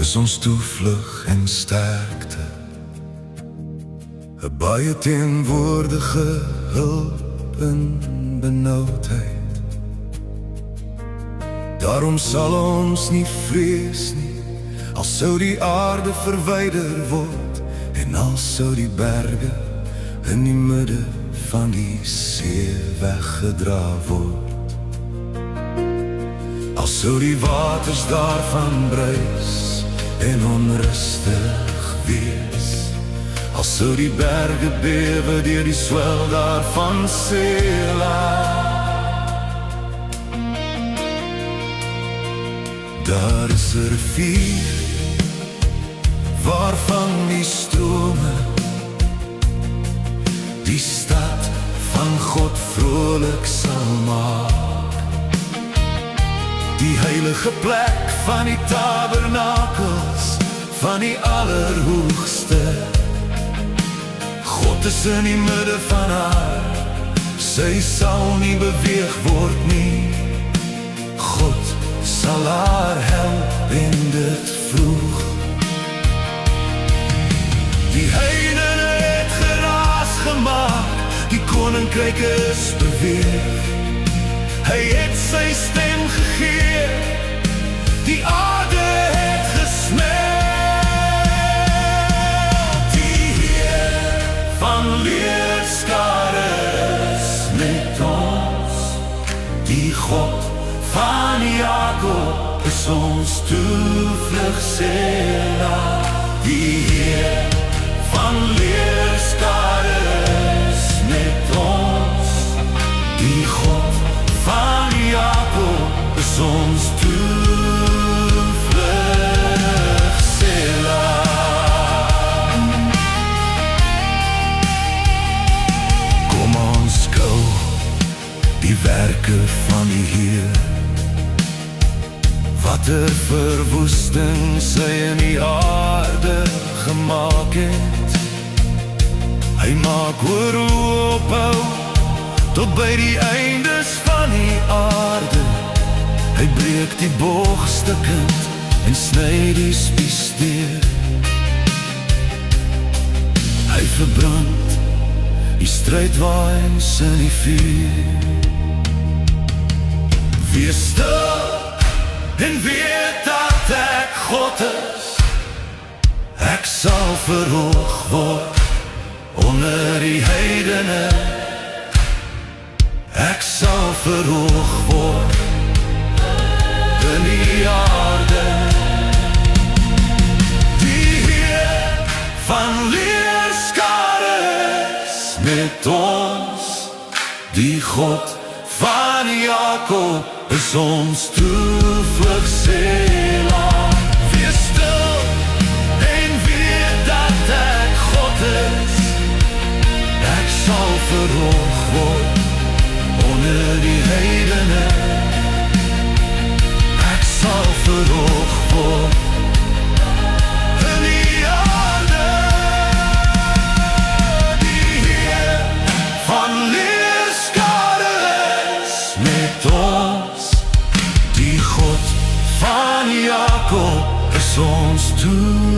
is ons toevlug en sterkte, 'n baie teenwoordige hulp in benoudheid. Daarom sal ons nie vrees nie, al sou die aarde verwyder word, en al sou die berge in die midde van die see weggedra word. Al sou die waters daarvan bruis en onrustig wees, al sou die berge bewe deur die swel daarvan Sela. Daar is 'n rivier waarvan die strome die stad van God vrolik sal maak. Die heilige plek van die tabernakels van die Allerhoogste. God is in die midde van haar, sy sal nie beweeg word nie. God sal haar help in dit vroeg. Die heidene het geraas gemaak, die koninkryk is beweeg. Hy het sy stem gegee, die aarde het gesmeld. Die Heer van leerskare is met ons, die God van Jakob is ons toevlug Sela. Die Heer van leerskare is met ons, die God van Jakob is ons toevlug Sela. Kom ons skou die werke van die Heer, wat 'n verwoesting sy in die aarde gemaak het. Hy maak hoor hoe ophou tot by die eindes van die aarde. Hy breek die boog stukkend en sny die spies deur. Hy verbrand die strydwaens in die vuur. Wees stil en weet dat ek God is. Ek sal verhoog word onder die heidene. Ek sal verhoog word in die aarde. Die Heer van leerskare is met ons, die God van Jakob is ons toevlug Sela. Wees stil en weet dat ek God is. Ek sal verhoog word onder die heidene. Ek sal verhoog word in die aarde. Die Heer van leerskare is met ons, die God van Jakob is ons toe.